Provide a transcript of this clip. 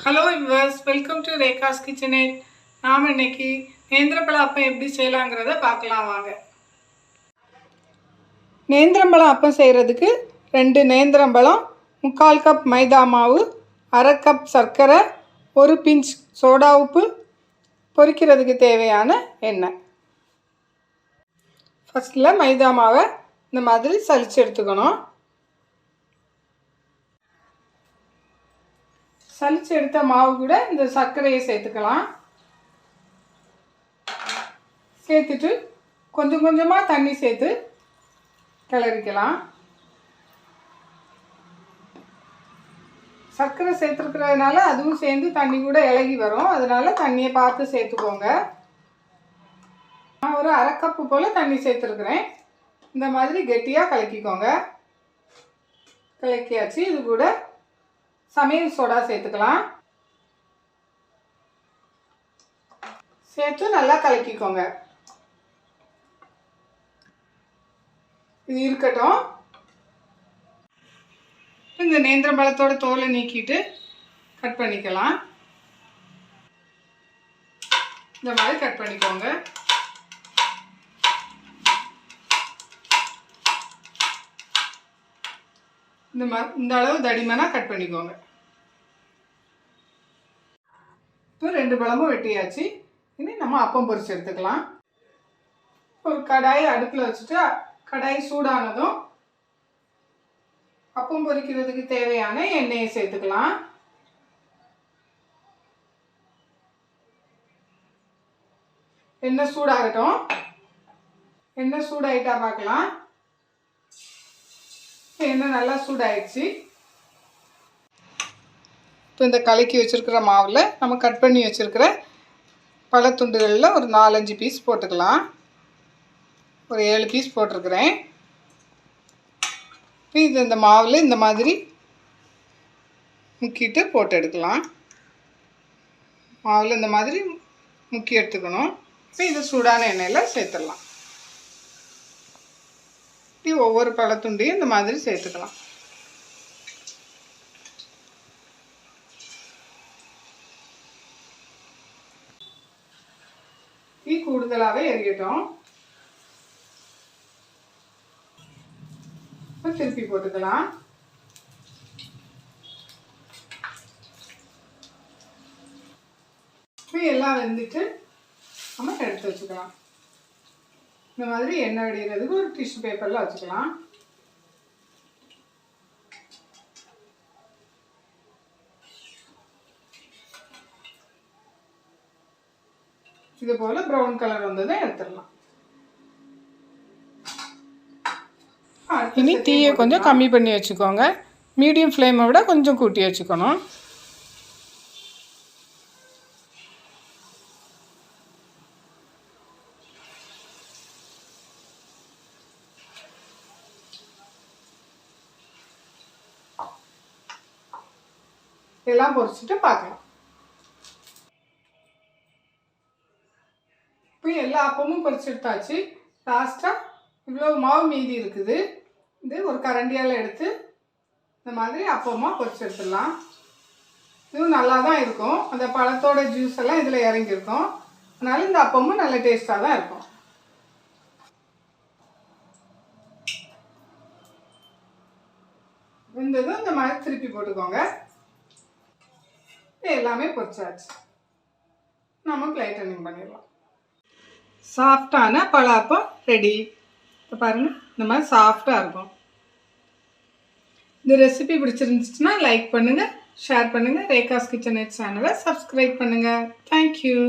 Hello viewers, welcome to Rekha's Kitchenette. நாம இன்னைக்கு நேந்திரம்பழ அப்பம் எப்படி செய்யலாம்ங்கறத பார்க்கலாம் வாங்க. நேந்திரம்பழ அப்பம் செய்யிறதுக்கு 2 நேந்திரம்பழம், 3/4 கப் மைதா மாவு, 1/2 கப் சர்க்கரை, 1 பிஞ்ச் சோடா உப்பு, பொரிக்கிறதுக்கு தேவையான எண்ணெய். ஃபர்ஸ்ட்ல மைதா மாவை இந்த மாதிரி சலிச்சு எடுத்துக்கணும். சலிச்சு எடுத்த மாவு கூட இந்த சர்க்கரையை சேர்த்துக்கலாம். சேர்த்துட்டு கொஞ்சம் கொஞ்சமாக தண்ணி சேர்த்து கிளறிக்கலாம். சர்க்கரை சேர்த்துருக்கிறதுனால அதுவும் சேர்ந்து தண்ணி கூட இலகி வரும். அதனால தண்ணியை பார்த்து சேர்த்துக்கோங்க. நான் ஒரு 1/2 கப்பு போல் தண்ணி சேர்த்துருக்குறேன். இந்த மாதிரி கெட்டியாக கலக்கிக்கோங்க. கலக்கியாச்சு. இது கூட சமையல் சோடா சேர்த்துக்கலாம். சேர்த்து நல்லா கலக்கிக்கோங்க. இது இருக்கட்டும். இந்த நேந்திரம்பழத்தோட தோலை நீக்கிட்டு கட் பண்ணிக்கலாம். இந்த மாதிரி கட் பண்ணிக்கோங்க. இந்த அளவு தடிமனா கட் பண்ணிக்கோங்க. இப்போ 2 பழமும் வெட்டியாச்சு. இனி நம்ம அப்பம் பொரிச்சு எடுத்துக்கலாம். ஒரு கடாயை அடுப்பில் வச்சுட்டு கடாய் சூடானதும் அப்பம் பொரிக்கிறதுக்கு தேவையான எண்ணெயை சேர்த்துக்கலாம். எண்ணெய் சூடாகட்டும். எண்ணெய் சூடாயிட்டா பார்க்கலாம். எண்ணெய் நல்லா சூடாயிடுச்சு. இப்போ இந்த கலக்கி வச்சுருக்கிற மாவில் நம்ம கட் பண்ணி வச்சுருக்கிற பழத்துண்டுகளில் ஒரு 4-5 பீஸ் போட்டுக்கலாம். ஒரு 7 பீஸ் போட்டிருக்கிறேன். இப்போ இது இந்த மாவில் இந்த மாதிரி முக்கிட்டு போட்டு எடுக்கலாம். மாவில் இந்த மாதிரி முக்கி எடுத்துக்கணும். இப்போ இது சூடான எண்ணெயில் சேர்த்துடலாம். இப்படி ஒவ்வொரு பழத்துண்டையும் இந்த மாதிரி சேர்த்துக்கலாம். இது கூடுதலாகவே எரியட்டும். திருப்பி போட்டுக்கலாம். எல்லாம் வெந்துட்டு நம்ம எடுத்து வச்சுக்கலாம். இந்த மாதிரி எண்ணெய் வடிகிறதுக்கு ஒரு டிஷ்யூ பேப்பரில் வச்சுக்கலாம். இது போல ப்ரௌன் கலர் வந்ததை எடுத்துடலாம். இனி தீயை கொஞ்சம் கம்மி பண்ணி வச்சுக்கோங்க. மீடியம் ஃப்ளேமை விட கொஞ்சம் கூட்டி வச்சுக்கணும். எல்லாம் பொரிச்சுட்டு பார்க்கலாம். இப்போ எல்லா அப்பமும் பொரிச்சு எடுத்தாச்சு. லாஸ்ட்டாக இவ்வளோ மாவு மீதி இருக்குது. இது ஒரு கரண்டியால் எடுத்து இந்த மாதிரி அப்பமாக பொரிச்சு எடுத்துடலாம். இதுவும் நல்லா தான் இருக்கும். அந்த பழத்தோட ஜூஸ் எல்லாம் இதில் இறங்கியிருக்கும். அதனால இந்த அப்பமும் நல்ல டேஸ்ட்டாக தான் இருக்கும். வெந்ததும் இந்த மாதிரி திருப்பி போட்டுக்கோங்க. எல்லாமே பொரிச்சாச்சு. நம்ம பிளேட் டர்னிங் பண்ணிடலாம். சாஃப்டான பழாப்பம் ரெடி. இப்போ பாருங்கள், இந்த மாதிரி சாஃப்டாக இருக்கும். இந்த ரெசிபி பிடிச்சிருந்துச்சுன்னா லைக் பண்ணுங்கள், ஷேர் பண்ணுங்கள். ரேகாஸ் கிச்சனெட் சேனலை சப்ஸ்கிரைப் பண்ணுங்கள். தேங்க்யூ.